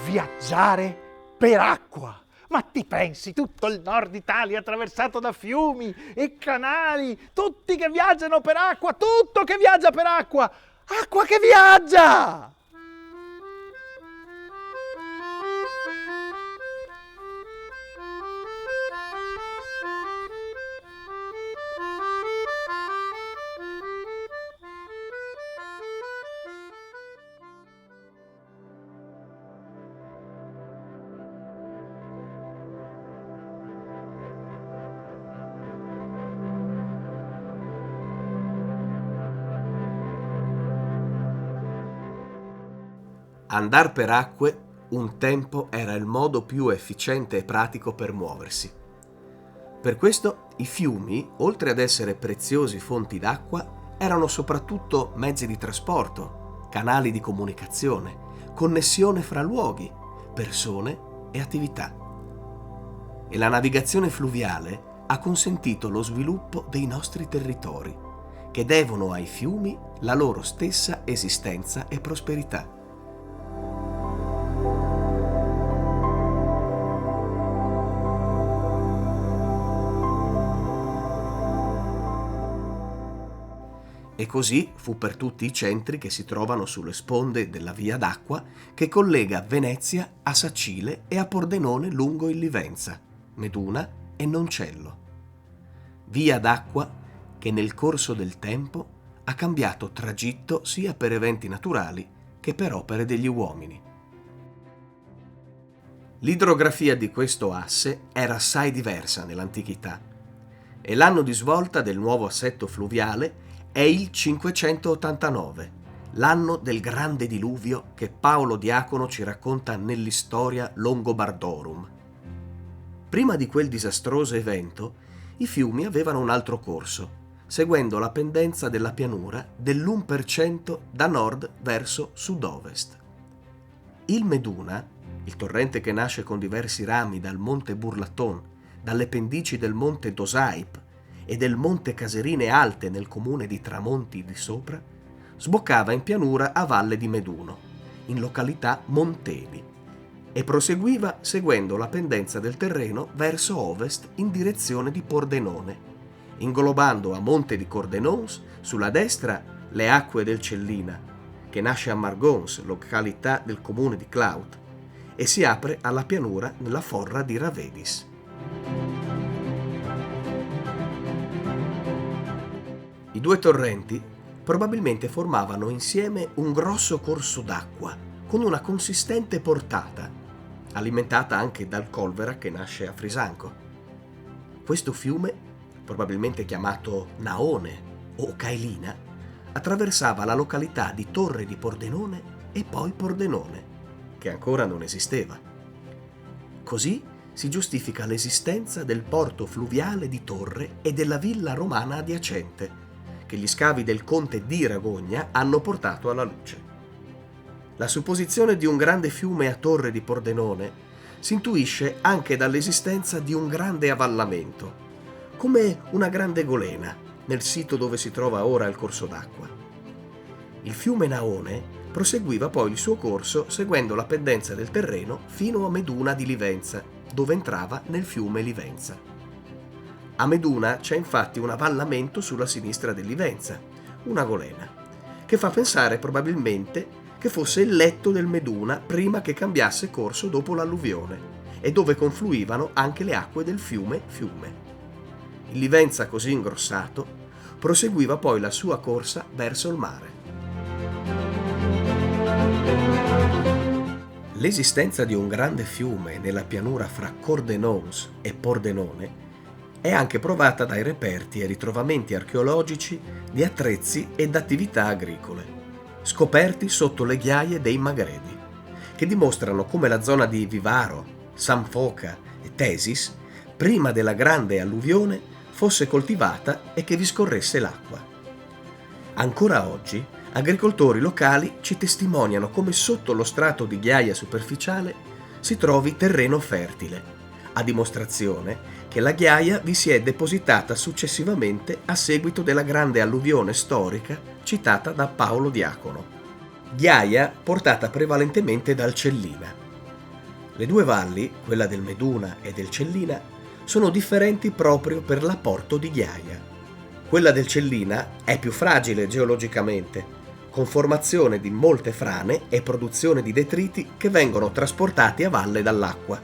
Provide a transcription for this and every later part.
Viaggiare per acqua. Ma ti pensi, tutto il nord Italia attraversato da fiumi e canali, tutti che viaggiano per acqua, tutto che viaggia per acqua, acqua che viaggia! Andar per acque un tempo era il modo più efficiente e pratico per muoversi. Per questo i fiumi, oltre ad essere preziosi fonti d'acqua, erano soprattutto mezzi di trasporto, canali di comunicazione, connessione fra luoghi, persone e attività. E la navigazione fluviale ha consentito lo sviluppo dei nostri territori, che devono ai fiumi la loro stessa esistenza e prosperità. E così fu per tutti i centri che si trovano sulle sponde della via d'acqua che collega Venezia a Sacile e a Pordenone lungo il Livenza, Meduna e Noncello. Via d'acqua che nel corso del tempo ha cambiato tragitto sia per eventi naturali che per opere degli uomini. L'idrografia di questo asse era assai diversa nell'antichità e l'anno di svolta del nuovo assetto fluviale è il 589, l'anno del grande diluvio che Paolo Diacono ci racconta nell'Historia Longobardorum. Prima di quel disastroso evento, i fiumi avevano un altro corso, seguendo la pendenza della pianura dell'1% da nord verso sud-ovest. Il Meduna, il torrente che nasce con diversi rami dal monte Burlaton, dalle pendici del monte Dosaip e del monte Caserine Alte nel comune di Tramonti di Sopra, sboccava in pianura a valle di Meduno, in località Monteli, e proseguiva seguendo la pendenza del terreno verso ovest in direzione di Pordenone, inglobando a Monte di Cordenons sulla destra le acque del Cellina, che nasce a Margons, località del comune di Claut, e si apre alla pianura nella forra di Ravedis. I due torrenti probabilmente formavano insieme un grosso corso d'acqua con una consistente portata, alimentata anche dal Colvera che nasce a Frisanco. Questo fiume, probabilmente chiamato Naone o Cailina, attraversava la località di Torre di Pordenone e poi Pordenone, che ancora non esisteva. Così si giustifica l'esistenza del porto fluviale di Torre e della villa romana adiacente, che gli scavi del conte di Ragogna hanno portato alla luce. La supposizione di un grande fiume a Torre di Pordenone si intuisce anche dall'esistenza di un grande avvallamento, come una grande golena, nel sito dove si trova ora il corso d'acqua. Il fiume Naone proseguiva poi il suo corso seguendo la pendenza del terreno fino a Meduna di Livenza, dove entrava nel fiume Livenza. A Meduna c'è infatti un avvallamento sulla sinistra del Livenza, una golena, che fa pensare probabilmente che fosse il letto del Meduna prima che cambiasse corso dopo l'alluvione e dove confluivano anche le acque del fiume Fiume. Il Livenza, così ingrossato, proseguiva poi la sua corsa verso il mare. L'esistenza di un grande fiume nella pianura fra Cordenons e Pordenone è anche provata dai reperti e ritrovamenti archeologici di attrezzi ed attività agricole, scoperti sotto le ghiaie dei Magredi, che dimostrano come la zona di Vivaro, San Foca e Tesis, prima della grande alluvione, fosse coltivata e che vi scorresse l'acqua. Ancora oggi, agricoltori locali ci testimoniano come sotto lo strato di ghiaia superficiale si trovi terreno fertile, a dimostrazione che la ghiaia vi si è depositata successivamente a seguito della grande alluvione storica citata da Paolo Diacono. Ghiaia portata prevalentemente dal Cellina, Le due valli, quella del Meduna e del Cellina, sono differenti proprio per l'apporto di ghiaia. Quella del Cellina è più fragile geologicamente, con formazione di molte frane e produzione di detriti che vengono trasportati a valle dall'acqua.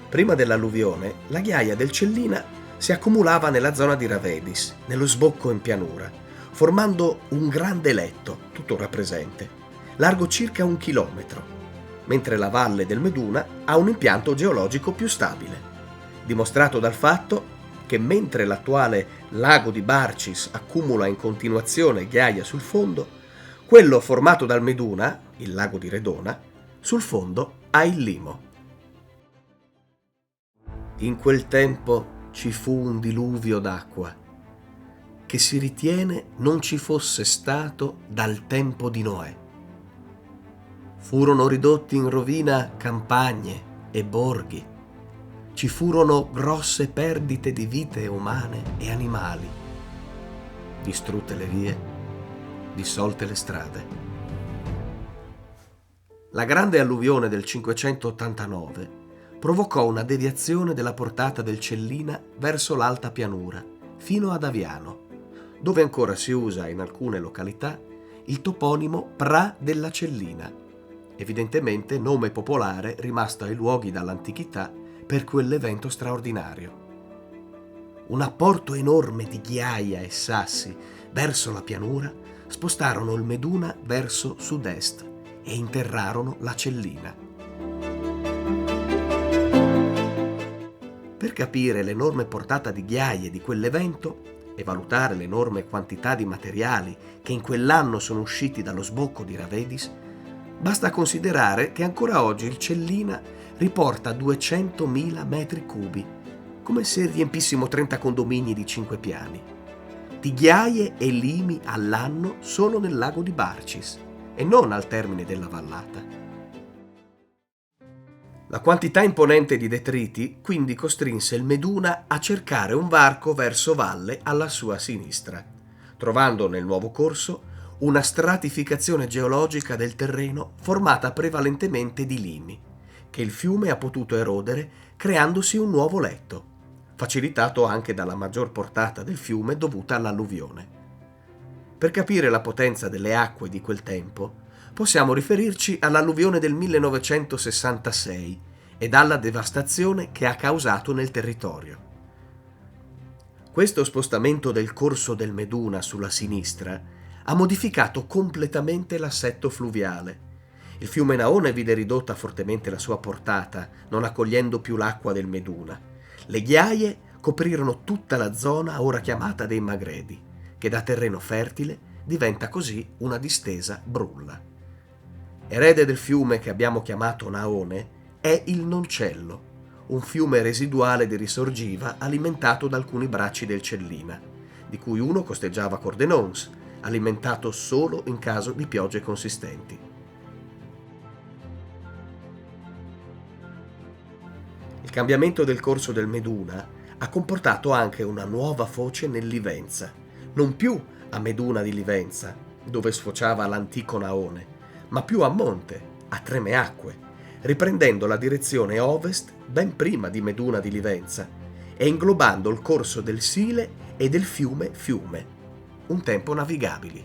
Prima dell'alluvione, la ghiaia del Cellina si accumulava nella zona di Ravedis, nello sbocco in pianura, formando un grande letto, tuttora presente, largo circa 1 chilometro, mentre la valle del Meduna ha un impianto geologico più stabile, dimostrato dal fatto che mentre l'attuale lago di Barcis accumula in continuazione ghiaia sul fondo, quello formato dal Meduna, il lago di Redona, sul fondo ha il limo. In quel tempo ci fu un diluvio d'acqua che si ritiene non ci fosse stato dal tempo di Noè. Furono ridotti in rovina campagne e borghi. Ci furono grosse perdite di vite umane e animali. Distrutte le vie, dissolte le strade. La grande alluvione del 589 provocò una deviazione della portata del Cellina verso l'alta pianura, fino ad Aviano, dove ancora si usa in alcune località il toponimo Pra della Cellina, evidentemente nome popolare rimasto ai luoghi dall'antichità per quell'evento straordinario. Un apporto enorme di ghiaia e sassi verso la pianura spostarono il Meduna verso sud-est e interrarono la Cellina. Per capire l'enorme portata di ghiaie di quell'evento e valutare l'enorme quantità di materiali che in quell'anno sono usciti dallo sbocco di Ravedis, basta considerare che ancora oggi il Cellina riporta 200.000 metri cubi, come se riempissimo 30 condomini di 5 piani, di ghiaie e limi all'anno solo nel lago di Barcis e non al termine della vallata. La quantità imponente di detriti quindi costrinse il Meduna a cercare un varco verso valle alla sua sinistra, trovando nel nuovo corso una stratificazione geologica del terreno formata prevalentemente di limi, che il fiume ha potuto erodere creandosi un nuovo letto, facilitato anche dalla maggior portata del fiume dovuta all'alluvione. Per capire la potenza delle acque di quel tempo, possiamo riferirci all'alluvione del 1966 e alla devastazione che ha causato nel territorio. Questo spostamento del corso del Meduna sulla sinistra ha modificato completamente l'assetto fluviale. Il fiume Naone vide ridotta fortemente la sua portata, non accogliendo più l'acqua del Meduna. Le ghiaie coprirono tutta la zona ora chiamata dei Magredi, che da terreno fertile diventa così una distesa brulla. Erede del fiume che abbiamo chiamato Naone è il Noncello, un fiume residuale di risorgiva alimentato da alcuni bracci del Cellina, di cui uno costeggiava Cordenons, alimentato solo in caso di piogge consistenti. Il cambiamento del corso del Meduna ha comportato anche una nuova foce nel Livenza, non più a Meduna di Livenza, dove sfociava l'antico Naone, ma più a monte, a Tremeacque, riprendendo la direzione ovest ben prima di Meduna di Livenza e inglobando il corso del Sile e del fiume Fiume, un tempo navigabili.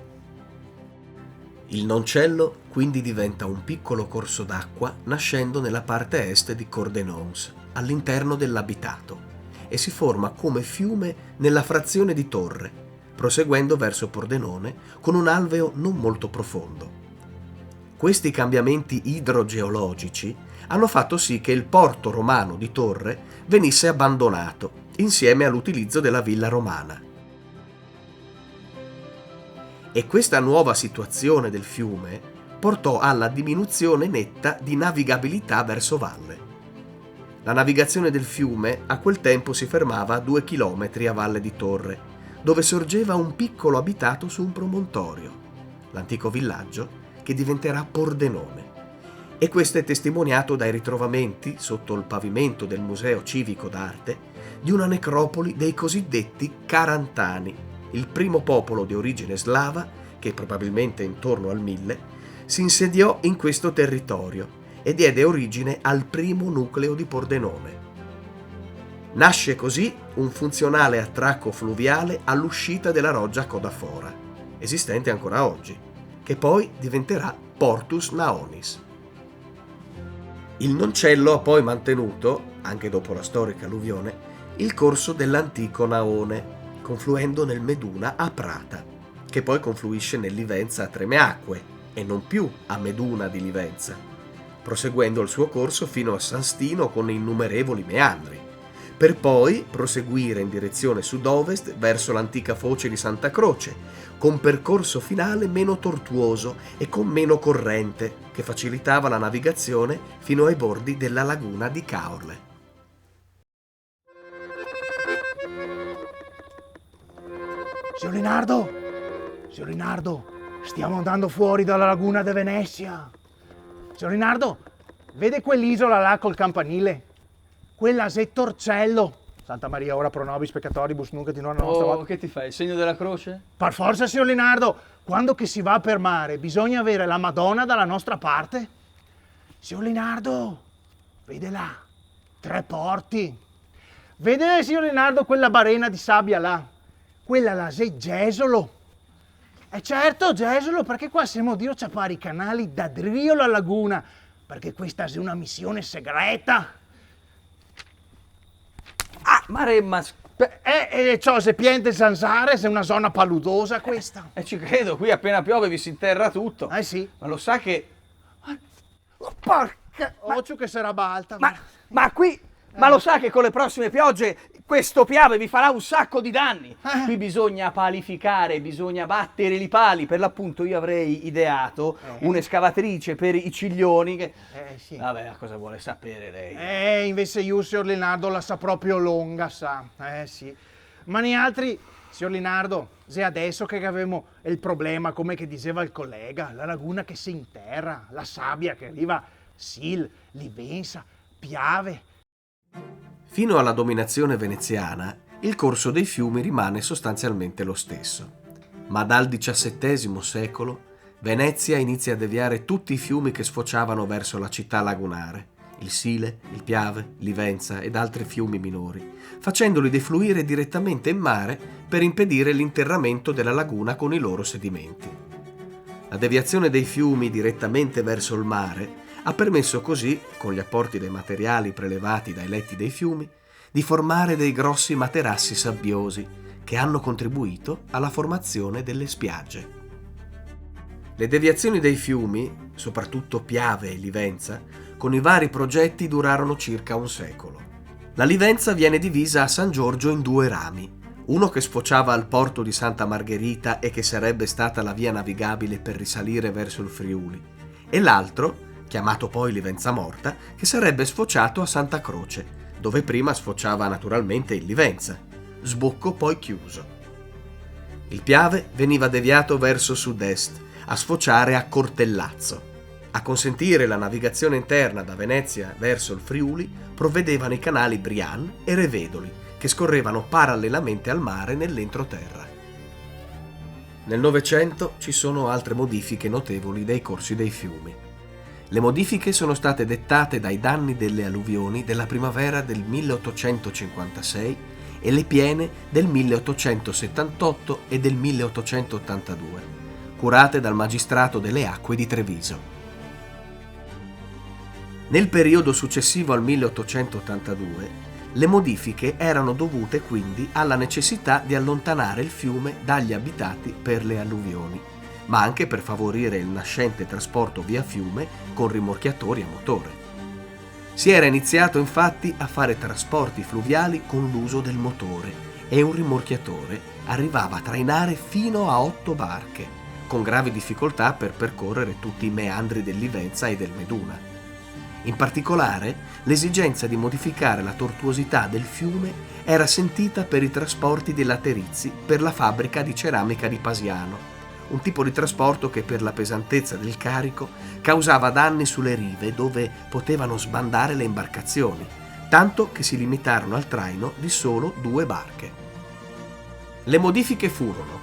Il Noncello quindi diventa un piccolo corso d'acqua nascendo nella parte est di Cordenons, all'interno dell'abitato, e si forma come fiume nella frazione di Torre, proseguendo verso Pordenone con un alveo non molto profondo. Questi cambiamenti idrogeologici hanno fatto sì che il porto romano di Torre venisse abbandonato, insieme all'utilizzo della villa romana. E questa nuova situazione del fiume portò alla diminuzione netta di navigabilità verso valle. La navigazione del fiume a quel tempo si fermava a 2 chilometri a valle di Torre, dove sorgeva un piccolo abitato su un promontorio, l'antico villaggio che diventerà Pordenone. E questo è testimoniato dai ritrovamenti, sotto il pavimento del Museo Civico d'Arte, di una necropoli dei cosiddetti Carantani, il primo popolo di origine slava che probabilmente intorno al 1000 si insediò in questo territorio e diede origine al primo nucleo di Pordenone. Nasce così un funzionale attracco fluviale all'uscita della roggia Codafora, esistente ancora oggi, che poi diventerà Portus Naonis. Il Noncello ha poi mantenuto, anche dopo la storica alluvione, il corso dell'antico Naone, confluendo nel Meduna a Prata, che poi confluisce nel Livenza a Tremeacque e non più a Meduna di Livenza, proseguendo il suo corso fino a San Stino con innumerevoli meandri, per poi proseguire in direzione sud-ovest verso l'antica foce di Santa Croce, con percorso finale meno tortuoso e con meno corrente, che facilitava la navigazione fino ai bordi della laguna di Caorle. Signor Linardo, stiamo andando fuori dalla laguna di Venezia. Signor Linardo, vede quell'isola là col campanile? Quella è Torcello. Santa Maria, ora pro nobis peccatoribus, nunc et in hora nostra morte. Che ti fai? Il segno della croce? Per forza, signor Linardo, quando che si va per mare bisogna avere la Madonna dalla nostra parte. Signor Linardo, vede là, 3 porti. Vede, signor Linardo, quella barena di sabbia là? Quella là è Gesolo. E certo, Gesolo, perché qua siamo Dio ciapare i canali da Drio alla laguna, perché questa è una missione segreta. Ah, Maremma! Ciò se piente zanzare, se è una zona paludosa questa. Ci credo, qui appena piove vi si interra tutto. Sì. Ma lo sa che... Porca! Occhio che sarà balta. Ma qui... Ma lo sa che con le prossime piogge questo piave vi farà un sacco di danni. Qui bisogna palificare, bisogna battere i pali. Per l'appunto io avrei ideato un'escavatrice per i ciglioni che... Sì. Vabbè, cosa vuole sapere lei? Invece io, signor Linardo, la sa proprio lunga, sa. Sì. Ma ne altri, signor Linardo, se adesso che avevamo il problema, come che diceva il collega, la laguna che si interra, la sabbia che arriva, Sil, Livenza, Piave. Fino alla dominazione veneziana, il corso dei fiumi rimane sostanzialmente lo stesso. Ma dal XVII secolo, Venezia inizia a deviare tutti i fiumi che sfociavano verso la città lagunare, il Sile, il Piave, Livenza ed altri fiumi minori, facendoli defluire direttamente in mare per impedire l'interramento della laguna con i loro sedimenti. La deviazione dei fiumi direttamente verso il mare ha permesso così, con gli apporti dei materiali prelevati dai letti dei fiumi, di formare dei grossi materassi sabbiosi che hanno contribuito alla formazione delle spiagge. Le deviazioni dei fiumi, soprattutto Piave e Livenza, con i vari progetti durarono circa un secolo. La Livenza viene divisa a San Giorgio in 2 rami, uno che sfociava al porto di Santa Margherita e che sarebbe stata la via navigabile per risalire verso il Friuli, e l'altro, chiamato poi Livenza Morta, che sarebbe sfociato a Santa Croce, dove prima sfociava naturalmente il Livenza, sbocco poi chiuso. Il Piave veniva deviato verso sud-est, a sfociare a Cortellazzo. A consentire la navigazione interna da Venezia verso il Friuli provvedevano i canali Brian e Revedoli, che scorrevano parallelamente al mare nell'entroterra. Nel Novecento ci sono altre modifiche notevoli dei corsi dei fiumi. Le modifiche sono state dettate dai danni delle alluvioni della primavera del 1856 e le piene del 1878 e del 1882, curate dal Magistrato delle Acque di Treviso. Nel periodo successivo al 1882, le modifiche erano dovute quindi alla necessità di allontanare il fiume dagli abitati per le alluvioni, ma anche per favorire il nascente trasporto via fiume con rimorchiatori a motore. Si era iniziato infatti a fare trasporti fluviali con l'uso del motore e un rimorchiatore arrivava a trainare fino a 8 barche, con gravi difficoltà per percorrere tutti i meandri del Livenza e del Meduna. In particolare, l'esigenza di modificare la tortuosità del fiume era sentita per i trasporti dei laterizi per la fabbrica di ceramica di Pasiano, un tipo di trasporto che per la pesantezza del carico causava danni sulle rive dove potevano sbandare le imbarcazioni, tanto che si limitarono al traino di solo 2 barche. Le modifiche furono: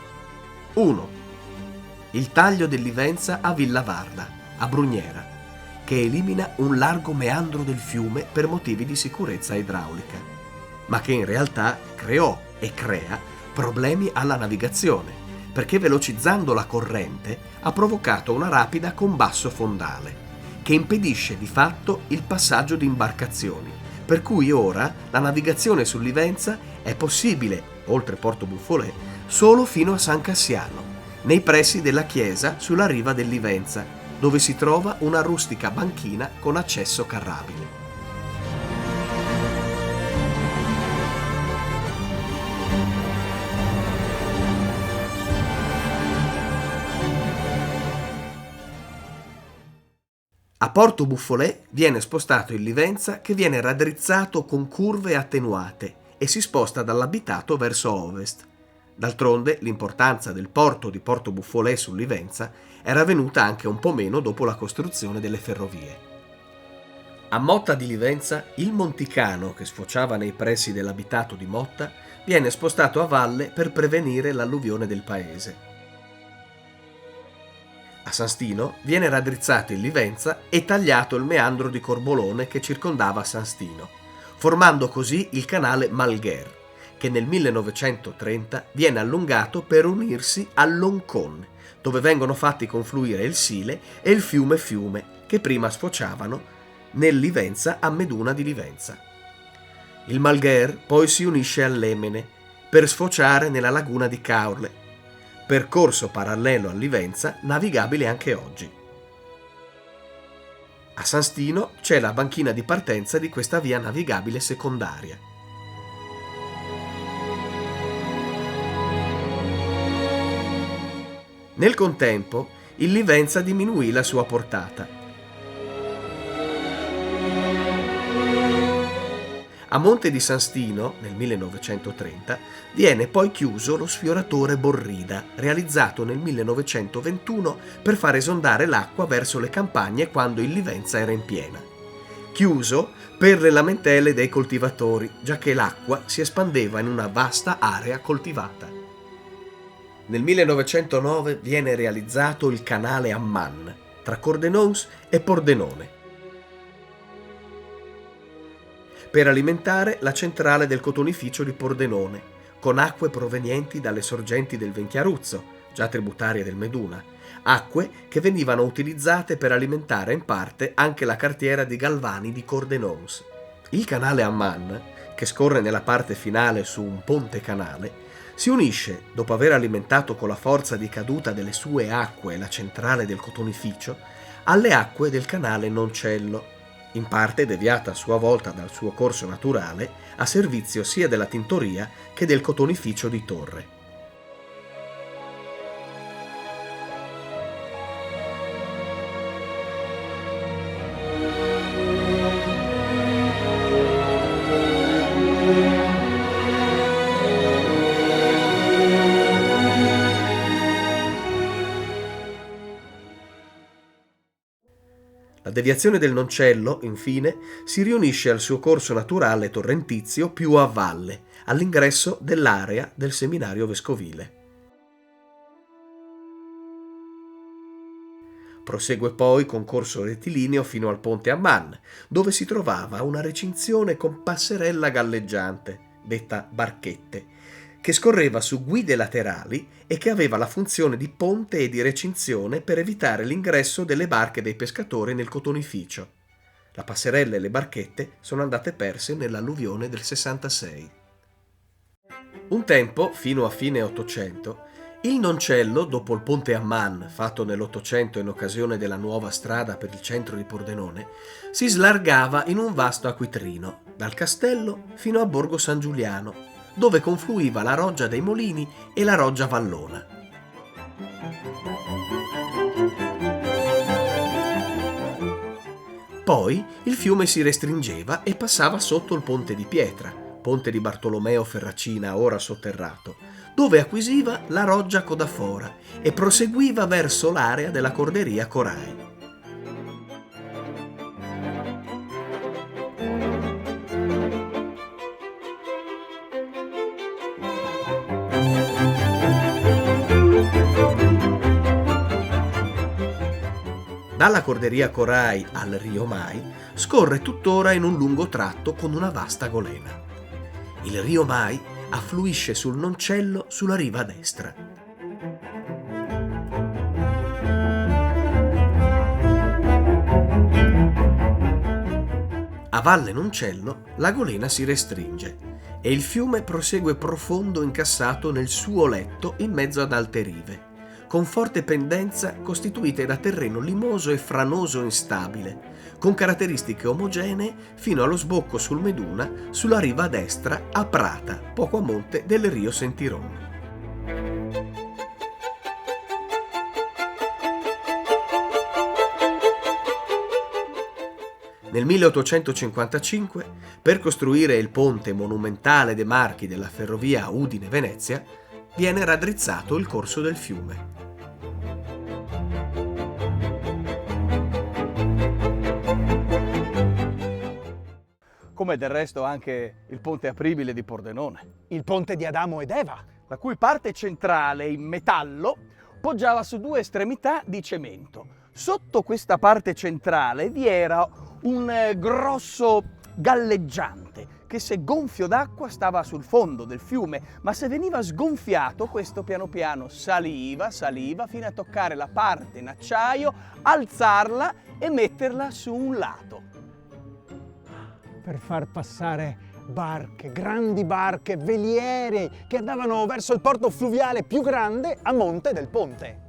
1. Il taglio del Livenza a Villa Varda, a Brugnera, che che elimina un largo meandro del fiume per motivi di sicurezza idraulica, ma che in realtà creò e crea problemi alla navigazione, perché velocizzando la corrente ha provocato una rapida con basso fondale, che impedisce di fatto il passaggio di imbarcazioni, per cui ora la navigazione sul Livenza è possibile, oltre Porto Buffolè, solo fino a San Cassiano, nei pressi della chiesa sulla riva del Livenza, dove si trova una rustica banchina con accesso carrabile. A Porto Buffolè viene spostato il Livenza, che viene raddrizzato con curve attenuate e si sposta dall'abitato verso ovest. D'altronde l'importanza del porto di Porto Buffolè sul Livenza era venuta anche un po' meno dopo la costruzione delle ferrovie. A Motta di Livenza il Monticano, che sfociava nei pressi dell'abitato di Motta, viene spostato a valle per prevenire l'alluvione del paese. A San Stino viene raddrizzato il Livenza e tagliato il meandro di Corbolone che circondava San Stino, formando così il canale Malgher, che nel 1930 viene allungato per unirsi all'Oncon, dove vengono fatti confluire il Sile e il fiume Fiume, che prima sfociavano nel Livenza a Meduna di Livenza. Il Malgher poi si unisce all'Emene per sfociare nella laguna di Caorle, percorso parallelo al Livenza, navigabile anche oggi. A San Stino c'è la banchina di partenza di questa via navigabile secondaria. Nel contempo, il Livenza diminuì la sua portata. A Monte di San Stino, nel 1930, viene poi chiuso lo sfioratore Borrida, realizzato nel 1921 per far esondare l'acqua verso le campagne quando il Livenza era in piena. Chiuso per le lamentele dei coltivatori, giacché l'acqua si espandeva in una vasta area coltivata. Nel 1909 viene realizzato il canale Amman, tra Cordenons e Pordenone, per alimentare la centrale del cotonificio di Pordenone, con acque provenienti dalle sorgenti del Venchiaruzzo, già tributarie del Meduna, acque che venivano utilizzate per alimentare in parte anche la cartiera di Galvani di Cordenons. Il canale Amman, che scorre nella parte finale su un ponte canale, si unisce, dopo aver alimentato con la forza di caduta delle sue acque la centrale del cotonificio, alle acque del canale Noncello, in parte deviata a sua volta dal suo corso naturale a servizio sia della tintoria che del cotonificio di Torre. La deviazione del Noncello, infine, si riunisce al suo corso naturale torrentizio più a valle, all'ingresso dell'area del seminario vescovile. Prosegue poi con corso rettilineo fino al ponte Amman, dove si trovava una recinzione con passerella galleggiante, detta barchette, che scorreva su guide laterali e che aveva la funzione di ponte e di recinzione per evitare l'ingresso delle barche dei pescatori nel cotonificio. La passerella e le barchette sono andate perse nell'alluvione del 66. Un tempo, fino a fine Ottocento, il Noncello, dopo il ponte Amman, fatto nell'Ottocento in occasione della nuova strada per il centro di Pordenone, si slargava in un vasto acquitrino, dal castello fino a Borgo San Giuliano, dove confluiva la Roggia dei Molini e la Roggia Vallona. Poi il fiume si restringeva e passava sotto il ponte di pietra, ponte di Bartolomeo Ferracina ora sotterrato, dove acquisiva la Roggia Codafora e proseguiva verso l'area della Corderia Corai. Dalla corderia Corai al Rio Mai scorre tuttora in un lungo tratto con una vasta golena. Il Rio Mai affluisce sul Noncello sulla riva destra. A Valle Noncello la golena si restringe e il fiume prosegue profondo incassato nel suo letto in mezzo ad alte rive, con forte pendenza costituite da terreno limoso e franoso instabile, con caratteristiche omogenee fino allo sbocco sul Meduna sulla riva destra a Prata, poco a monte del Rio Sentiron. Nel 1855, per costruire il ponte monumentale dei Marchi della ferrovia Udine-Venezia, viene raddrizzato il corso del fiume. Come del resto anche il ponte apribile di Pordenone, Il ponte di Adamo ed Eva. la cui parte centrale in metallo poggiava su due estremità di cemento. Sotto questa parte centrale vi era un grosso galleggiante che, se gonfio d'acqua, stava sul fondo del fiume, ma se veniva sgonfiato questo piano piano saliva fino a toccare la parte in acciaio, alzarla e metterla su un lato. Per far passare barche, grandi barche, veliere che andavano verso il porto fluviale più grande a monte del ponte.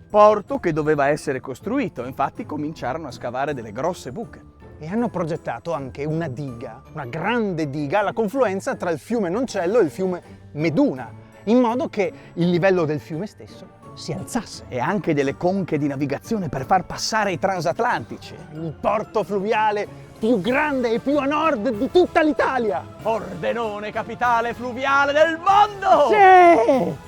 Porto che doveva essere costruito, infatti cominciarono a scavare delle grosse buche. E hanno progettato anche una diga, una grande diga alla confluenza tra il fiume Noncello e il fiume Meduna, in modo che il livello del fiume stesso si alzasse. E anche delle conche di navigazione per far passare i transatlantici. Il porto fluviale più grande e più a nord di tutta l'Italia. Pordenone, capitale fluviale del mondo! Sì!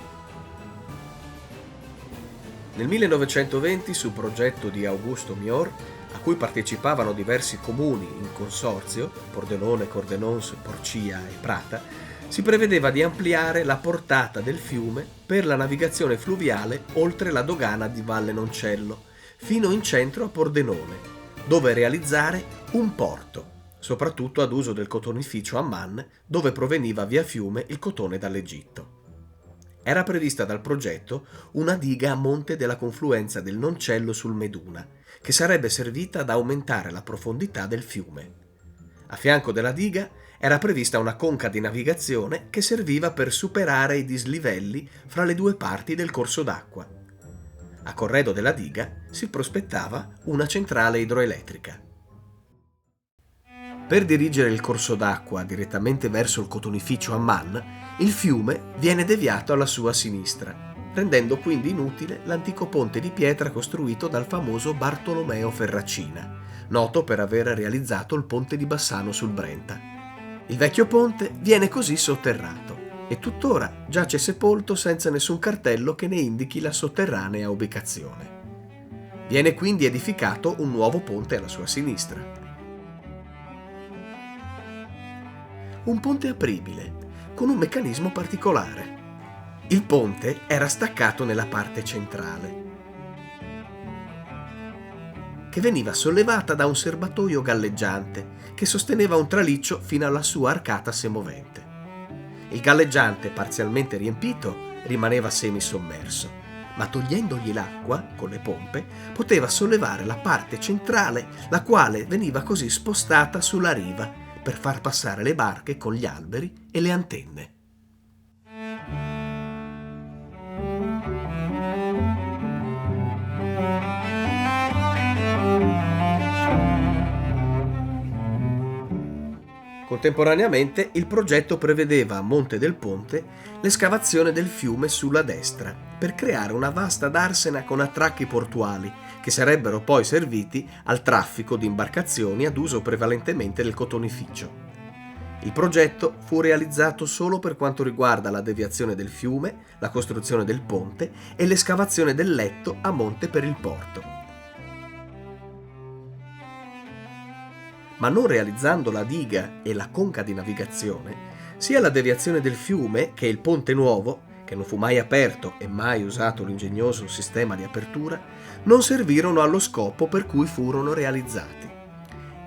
Nel 1920, su progetto di Augusto Mior, a cui partecipavano diversi comuni in consorzio, Pordenone, Cordenons, Porcia e Prata, si prevedeva di ampliare la portata del fiume per la navigazione fluviale oltre la dogana di Valle Noncello, fino in centro a Pordenone, dove realizzare un porto, soprattutto ad uso del cotonificio Amman, dove proveniva via fiume il cotone dall'Egitto. Era prevista dal progetto una diga a monte della confluenza del Noncello sul Meduna, che sarebbe servita ad aumentare la profondità del fiume. A fianco della diga era prevista una conca di navigazione che serviva per superare i dislivelli fra le due parti del corso d'acqua. A corredo della diga si prospettava una centrale idroelettrica. Per dirigere il corso d'acqua direttamente verso il cotonificio Amman, il fiume viene deviato alla sua sinistra, rendendo quindi inutile l'antico ponte di pietra costruito dal famoso Bartolomeo Ferracina, noto per aver realizzato il ponte di Bassano sul Brenta. Il vecchio ponte viene così sotterrato e tuttora giace sepolto senza nessun cartello che ne indichi la sotterranea ubicazione. Viene quindi edificato un nuovo ponte alla sua sinistra. Un ponte apribile, con un meccanismo particolare. Il ponte era staccato nella parte centrale, che veniva sollevata da un serbatoio galleggiante che sosteneva un traliccio fino alla sua arcata semovente. Il galleggiante, parzialmente riempito, rimaneva semisommerso, ma togliendogli l'acqua con le pompe poteva sollevare la parte centrale, la quale veniva così spostata sulla riva per far passare le barche con gli alberi e le antenne. Contemporaneamente il progetto prevedeva a monte del ponte l'escavazione del fiume sulla destra per creare una vasta darsena con attracchi portuali che sarebbero poi serviti al traffico di imbarcazioni ad uso prevalentemente del cotonificio. Il progetto fu realizzato solo per quanto riguarda la deviazione del fiume, la costruzione del ponte e l'escavazione del letto a monte per il porto. Ma non realizzando la diga e la conca di navigazione, sia la deviazione del fiume che il ponte nuovo, che che non fu mai aperto e mai usato l'ingegnoso sistema di apertura, non servirono allo scopo per cui furono realizzati.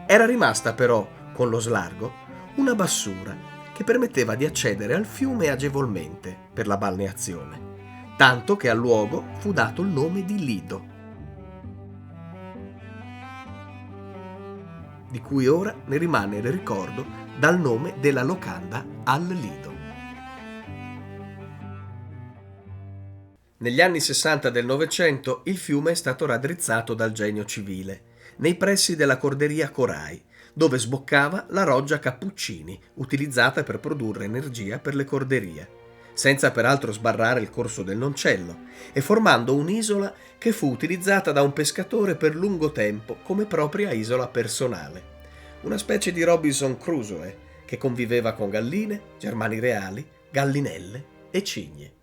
Era rimasta però, con lo slargo, una bassura che permetteva di accedere al fiume agevolmente per la balneazione, tanto che al luogo fu dato il nome di Lido, di cui ora ne rimane il ricordo dal nome della locanda al Lido. Negli anni 60 del Novecento il fiume è stato raddrizzato dal genio civile, nei pressi della corderia Corai, dove sboccava la roggia Cappuccini, utilizzata per produrre energia per le corderie, senza peraltro sbarrare il corso del Noncello, e formando un'isola che fu utilizzata da un pescatore per lungo tempo come propria isola personale, una specie di Robinson Crusoe che conviveva con galline, germani reali, gallinelle e cigne.